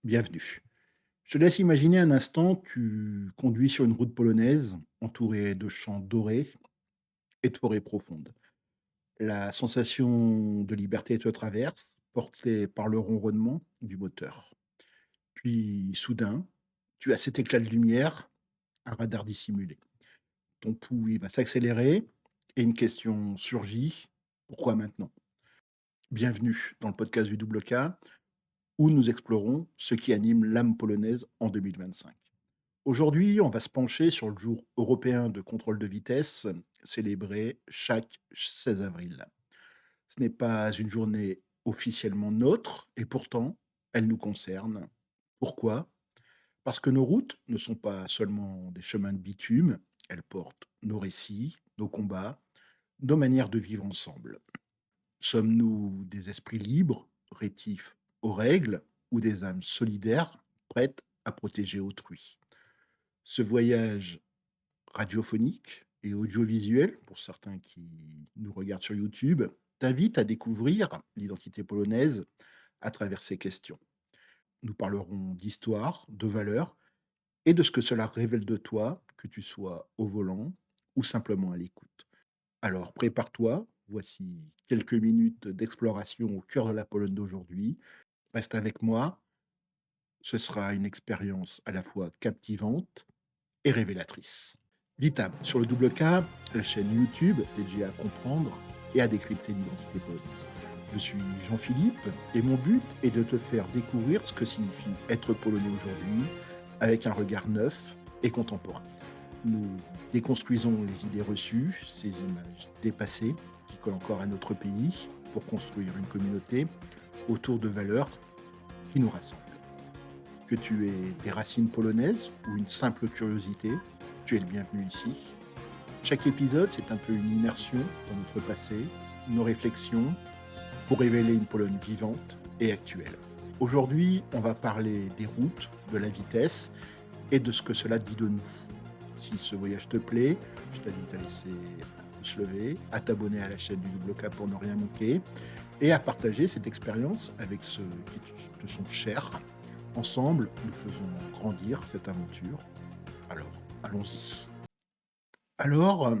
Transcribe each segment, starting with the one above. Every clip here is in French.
Bienvenue. Je te laisse imaginer un instant, tu conduis sur une route polonaise entourée de champs dorés et de forêts profondes. La sensation de liberté te traverse, portée par le ronronnement du moteur. Puis soudain, tu as cet éclat de lumière, un radar dissimulé. Ton pouls il va s'accélérer et une question surgit. Pourquoi maintenant? Bienvenue dans le podcast du Double K, où nous explorons ce qui anime l'âme polonaise en 2025. Aujourd'hui, on va se pencher sur le jour européen de contrôle de vitesse, célébré chaque 16 avril. Ce n'est pas une journée officiellement nôtre, et pourtant, elle nous concerne. Pourquoi? Parce que nos routes ne sont pas seulement des chemins de bitume, elles portent nos récits, nos combats, nos manières de vivre ensemble. Sommes-nous des esprits libres, rétifs aux règles, ou des âmes solidaires, prêtes à protéger autrui? Ce voyage radiophonique et audiovisuel, pour certains qui nous regardent sur YouTube, t'invite à découvrir l'identité polonaise à travers ces questions. Nous parlerons d'histoire, de valeurs et de ce que cela révèle de toi, que tu sois au volant ou simplement à l'écoute. Alors prépare-toi, voici quelques minutes d'exploration au cœur de la Pologne d'aujourd'hui. Reste avec moi, ce sera une expérience à la fois captivante et révélatrice. Vitam, sur le double K, la chaîne YouTube dédiée à comprendre et à décrypter l'identité polonaise. Je suis Jean-Philippe et mon but est de te faire découvrir ce que signifie être polonais aujourd'hui avec un regard neuf et contemporain. Nous déconstruisons les idées reçues, ces images dépassées qui collent encore à notre pays pour construire une communauté autour de valeurs qui nous rassemblent. Que tu aies des racines polonaises ou une simple curiosité, tu es le bienvenu ici. Chaque épisode, c'est un peu une immersion dans notre passé, nos réflexions, pour révéler une Pologne vivante et actuelle. Aujourd'hui, on va parler des routes, de la vitesse et de ce que cela dit de nous. Si ce voyage te plaît, je t'invite à laisser un pouce levé, à t'abonner à la chaîne du Double K pour ne rien manquer et à partager cette expérience avec ceux qui te sont chers. Ensemble, nous faisons grandir cette aventure. Alors, allons-y. Alors,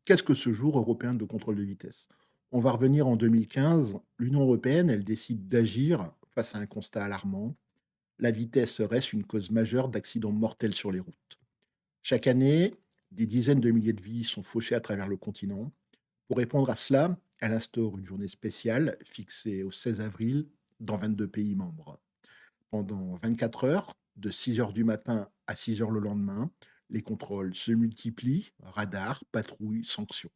qu'est-ce que ce jour européen de contrôle de vitesse? On va revenir en 2015. L'Union européenne, elle décide d'agir face à un constat alarmant. La vitesse reste une cause majeure d'accidents mortels sur les routes. Chaque année, des dizaines de milliers de vies sont fauchées à travers le continent. Pour répondre à cela, elle instaure une journée spéciale fixée au 16 avril dans 22 pays membres. Pendant 24 heures, de 6 heures du matin à 6 heures le lendemain, les contrôles se multiplient, radars, patrouilles, sanctions.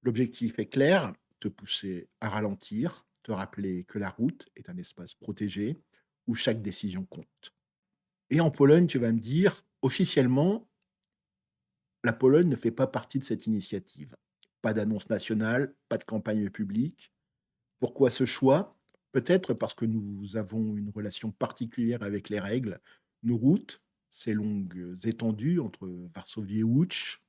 L'objectif est clair, te pousser à ralentir, te rappeler que la route est un espace protégé où chaque décision compte. Et en Pologne, tu vas me dire, officiellement, la Pologne ne fait pas partie de cette initiative. Pas d'annonce nationale, pas de campagne publique. Pourquoi ce choix? Peut-être parce que nous avons une relation particulière avec les règles. Nos routes, ces longues étendues entre Varsovie et Łódź,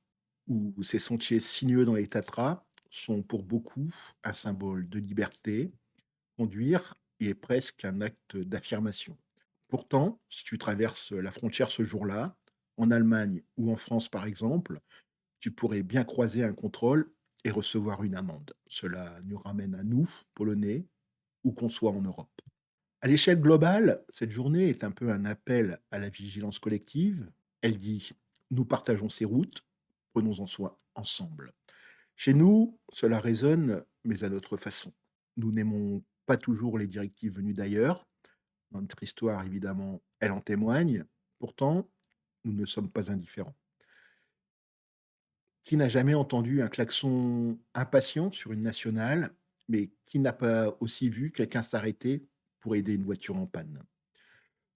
ou ces sentiers sinueux dans les Tatras, sont pour beaucoup un symbole de liberté. Conduire est presque un acte d'affirmation. Pourtant, si tu traverses la frontière ce jour-là, en Allemagne ou en France par exemple, tu pourrais bien croiser un contrôle et recevoir une amende. Cela nous ramène à nous, Polonais, où qu'on soit en Europe. À l'échelle globale, cette journée est un peu un appel à la vigilance collective. Elle dit: nous partageons ces routes, prenons-en soin ensemble. Chez nous, cela résonne, mais à notre façon. Nous n'aimons pas toujours les directives venues d'ailleurs. Notre histoire, évidemment, elle en témoigne. Pourtant, nous ne sommes pas indifférents. Qui n'a jamais entendu un klaxon impatient sur une nationale, mais qui n'a pas aussi vu quelqu'un s'arrêter pour aider une voiture en panne?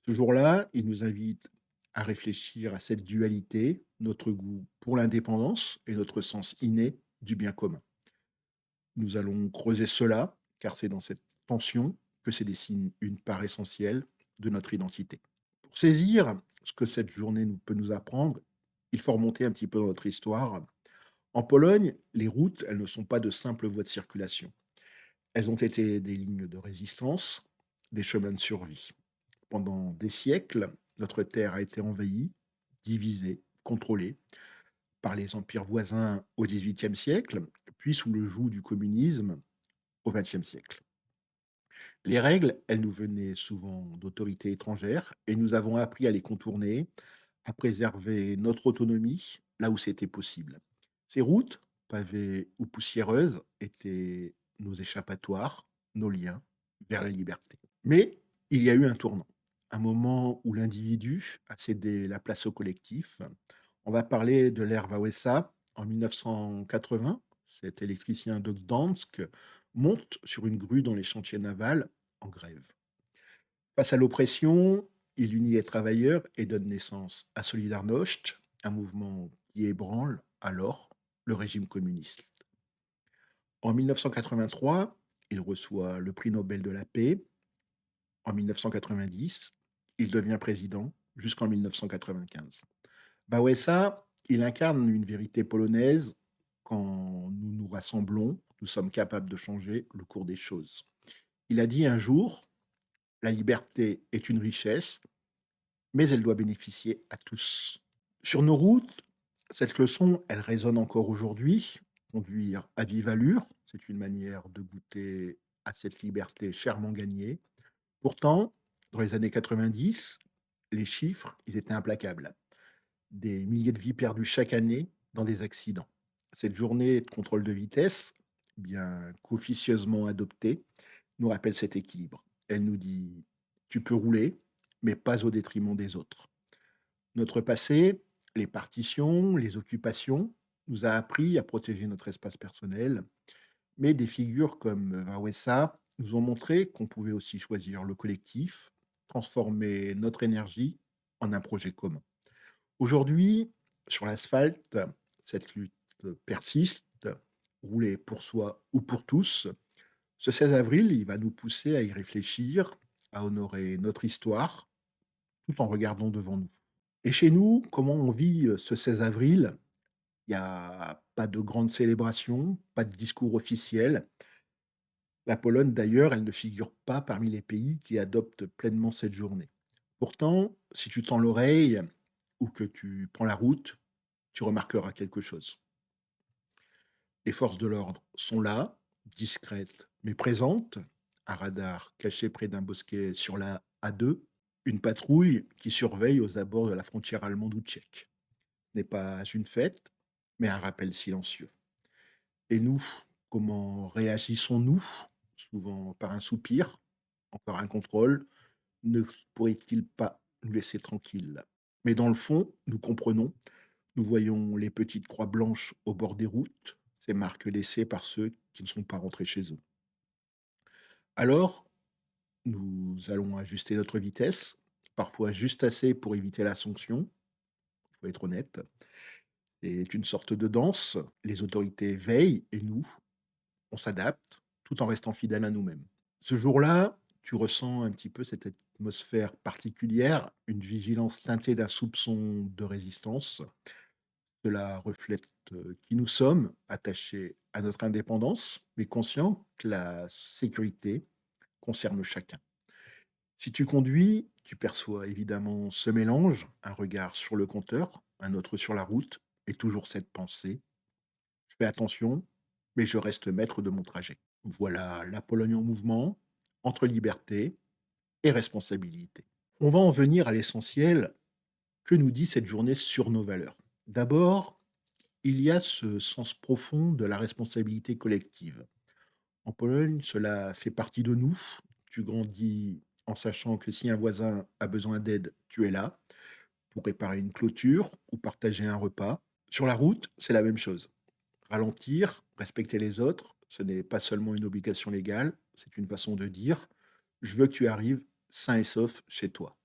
Ce jour-là, il nous invite à réfléchir à cette dualité, notre goût pour l'indépendance et notre sens inné du bien commun. Nous allons creuser cela, car c'est dans cette tension que se dessine une part essentielle de notre identité. Pour saisir ce que cette journée peut nous apprendre, il faut remonter un petit peu dans notre histoire. En Pologne, les routes, elles ne sont pas de simples voies de circulation. Elles ont été des lignes de résistance, des chemins de survie. Pendant des siècles, notre terre a été envahie, divisée, contrôlée par les empires voisins au XVIIIe siècle, puis sous le joug du communisme au XXe siècle. Les règles, elles nous venaient souvent d'autorités étrangères et nous avons appris à les contourner, à préserver notre autonomie là où c'était possible. Ces routes, pavées ou poussiéreuses, étaient nos échappatoires, nos liens vers la liberté. Mais il y a eu un tournant, un moment où l'individu a cédé la place au collectif. On va parler de l'ère Wałęsa en 1980. Cet électricien de Gdansk monte sur une grue dans les chantiers navals en grève. Face à l'oppression, il unit les travailleurs et donne naissance à Solidarność, un mouvement qui ébranle alors le régime communiste. En 1983, il reçoit le prix Nobel de la paix. En 1990, il devient président jusqu'en 1995. Wałęsa, il incarne une vérité polonaise. Quand nous nous rassemblons, nous sommes capables de changer le cours des choses. Il a dit un jour, la liberté est une richesse, mais elle doit bénéficier à tous. Sur nos routes, cette leçon, elle résonne encore aujourd'hui. Conduire à vive allure, c'est une manière de goûter à cette liberté chèrement gagnée. Pourtant, dans les années 90, les chiffres, ils étaient implacables. Des milliers de vies perdues chaque année dans des accidents. Cette journée de contrôle de vitesse, bien qu'officieusement adoptée, nous rappelle cet équilibre. Elle nous dit, tu peux rouler, mais pas au détriment des autres. Notre passé, les partitions, les occupations, nous a appris à protéger notre espace personnel, mais des figures comme Wałęsa nous ont montré qu'on pouvait aussi choisir le collectif, transformer notre énergie en un projet commun. Aujourd'hui, sur l'asphalte, cette lutte persiste, rouler pour soi ou pour tous. Ce 16 avril, il va nous pousser à y réfléchir, à honorer notre histoire, tout en regardant devant nous. Et chez nous, comment on vit ce 16 avril? Il n'y a pas de grande célébration, pas de discours officiel. La Pologne, d'ailleurs, elle ne figure pas parmi les pays qui adoptent pleinement cette journée. Pourtant, si tu tends l'oreille ou que tu prends la route, tu remarqueras quelque chose. Les forces de l'ordre sont là, discrètes mais présentes. Un radar caché près d'un bosquet sur la A2, une patrouille qui surveille aux abords de la frontière allemande ou tchèque. Ce n'est pas une fête, mais un rappel silencieux. Et nous, comment réagissons-nous? Souvent par un soupir, encore un contrôle. Ne pourrait-il pas nous laisser tranquilles? Mais dans le fond, nous comprenons. Nous voyons les petites croix blanches au bord des routes, ces marques laissées par ceux qui ne sont pas rentrés chez eux. Alors, nous allons ajuster notre vitesse, parfois juste assez pour éviter la sanction, il faut être honnête. C'est une sorte de danse. Les autorités veillent et nous, on s'adapte tout en restant fidèles à nous-mêmes. Ce jour-là, tu ressens un petit peu cette atmosphère particulière, une vigilance teintée d'un soupçon de résistance. Cela reflète qui nous sommes, attachés à notre indépendance, mais conscients que la sécurité concerne chacun. Si tu conduis, tu perçois évidemment ce mélange, un regard sur le compteur, un autre sur la route, et toujours cette pensée. Je fais attention, mais je reste maître de mon trajet. Voilà la Pologne en mouvement, entre liberté et responsabilité. On va en venir à l'essentiel. Que nous dit cette journée sur nos valeurs? D'abord, il y a ce sens profond de la responsabilité collective. En Pologne, cela fait partie de nous. Tu grandis en sachant que si un voisin a besoin d'aide, tu es là pour réparer une clôture ou partager un repas. Sur la route, c'est la même chose. Ralentir, respecter les autres, ce n'est pas seulement une obligation légale, c'est une façon de dire je veux que tu arrives sain et sauf chez toi.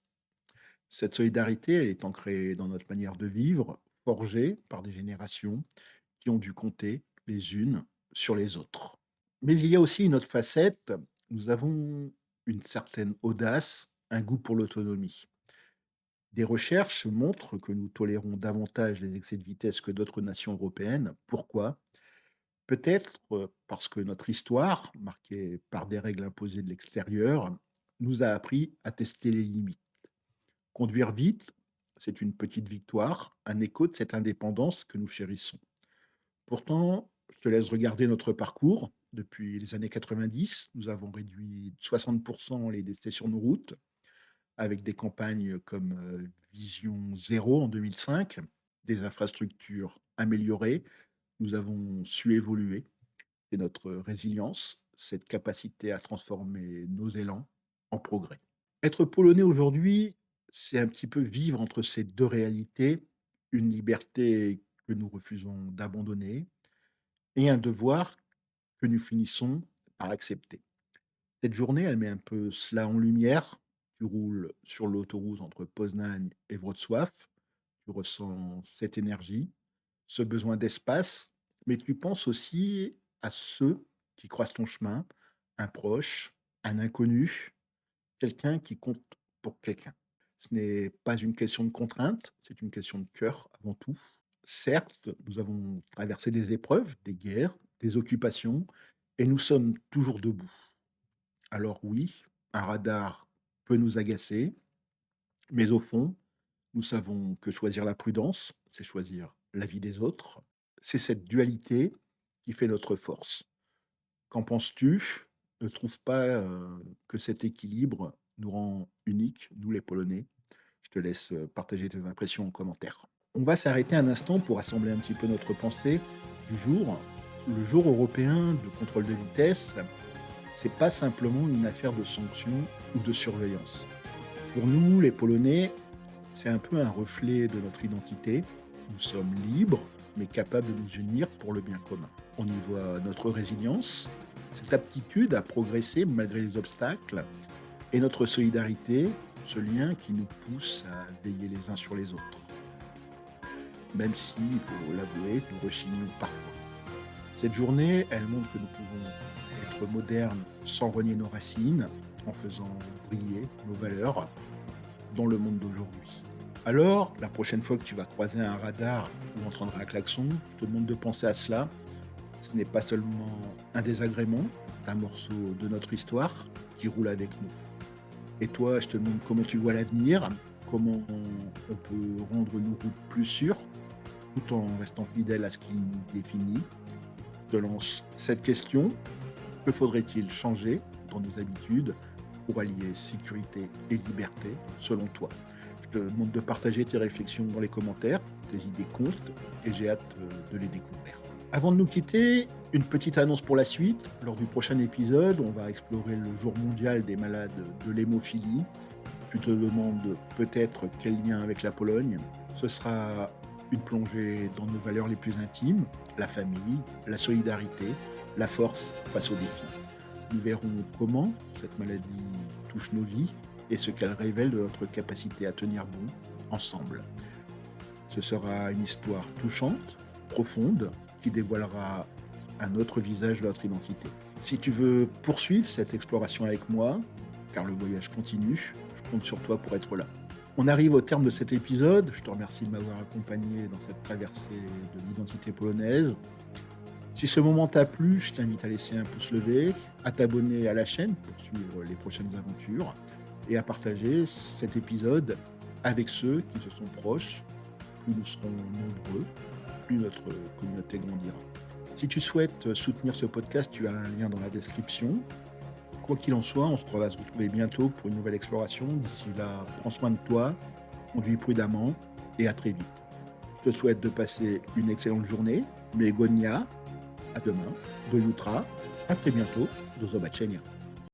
Cette solidarité, elle est ancrée dans notre manière de vivre, forgée par des générations qui ont dû compter les unes sur les autres. Mais il y a aussi une autre facette, nous avons une certaine audace, un goût pour l'autonomie. Des recherches montrent que nous tolérons davantage les excès de vitesse que d'autres nations européennes. Pourquoi? Peut-être parce que notre histoire, marquée par des règles imposées de l'extérieur, nous a appris à tester les limites. Conduire vite, c'est une petite victoire, un écho de cette indépendance que nous chérissons. Pourtant, je te laisse regarder notre parcours. Depuis les années 90, nous avons réduit de 60% les décès sur nos routes, avec des campagnes comme Vision Zéro en 2005, des infrastructures améliorées. Nous avons su évoluer. C'est notre résilience, cette capacité à transformer nos élans en progrès. Être polonais aujourd'hui, c'est un petit peu vivre entre ces deux réalités, une liberté que nous refusons d'abandonner et un devoir que nous finissons par accepter. Cette journée, elle met un peu cela en lumière. Tu roules sur l'autoroute entre Poznań et Wrocław, tu ressens cette énergie, ce besoin d'espace, mais tu penses aussi à ceux qui croisent ton chemin, un proche, un inconnu, quelqu'un qui compte pour quelqu'un. Ce n'est pas une question de contrainte, c'est une question de cœur avant tout. Certes, nous avons traversé des épreuves, des guerres, des occupations, et nous sommes toujours debout. Alors oui, un radar peut nous agacer, mais au fond, nous savons que choisir la prudence, c'est choisir la vie des autres. C'est cette dualité qui fait notre force. Qu'en penses-tu? Ne trouves pas que cet équilibre nous rend uniques, nous les Polonais? Je te laisse partager tes impressions en commentaire. On va s'arrêter un instant pour assembler un petit peu notre pensée du jour. Le jour européen de contrôle de vitesse, c'est pas simplement une affaire de sanction ou de surveillance. Pour nous, les Polonais, c'est un peu un reflet de notre identité. Nous sommes libres, mais capables de nous unir pour le bien commun. On y voit notre résilience, cette aptitude à progresser malgré les obstacles, et notre solidarité, ce lien qui nous pousse à veiller les uns sur les autres. Même si, il faut l'avouer, nous rechignons parfois. Cette journée, elle montre que nous pouvons être modernes sans renier nos racines, en faisant briller nos valeurs dans le monde d'aujourd'hui. Alors, la prochaine fois que tu vas croiser un radar ou entendre un klaxon, je te demande de penser à cela. Ce n'est pas seulement un désagrément, c'est un morceau de notre histoire qui roule avec nous. Et toi, je te demande comment tu vois l'avenir, comment on peut rendre nos routes plus sûres, tout en restant fidèle à ce qui nous définit. Je te lance cette question. Que faudrait-il changer dans nos habitudes pour allier sécurité et liberté selon toi? Je te demande de partager tes réflexions dans les commentaires, tes idées comptent et j'ai hâte de les découvrir. Avant de nous quitter, une petite annonce pour la suite. Lors du prochain épisode, on va explorer le jour mondial des malades de l'hémophilie. Tu te demandes peut-être quel lien avec la Pologne. Ce sera une plongée dans nos valeurs les plus intimes, la famille, la solidarité, la force face aux défis. Nous verrons comment cette maladie touche nos vies et ce qu'elle révèle de notre capacité à tenir bon ensemble. Ce sera une histoire touchante, profonde, qui dévoilera un autre visage de notre identité. Si tu veux poursuivre cette exploration avec moi, car le voyage continue, je compte sur toi pour être là. On arrive au terme de cet épisode. Je te remercie de m'avoir accompagné dans cette traversée de l'identité polonaise. Si ce moment t'a plu, je t'invite à laisser un pouce levé, à t'abonner à la chaîne pour suivre les prochaines aventures et à partager cet épisode avec ceux qui te sont proches. Plus nous serons nombreux, plus notre communauté grandira. Si tu souhaites soutenir ce podcast, tu as un lien dans la description. Quoi qu'il en soit, va se retrouver bientôt pour une nouvelle exploration. D'ici là, prends soin de toi, conduis prudemment et à très vite. Je te souhaite de passer une excellente journée. Megonia, à demain, do jutra, à très bientôt, do zobaczenia.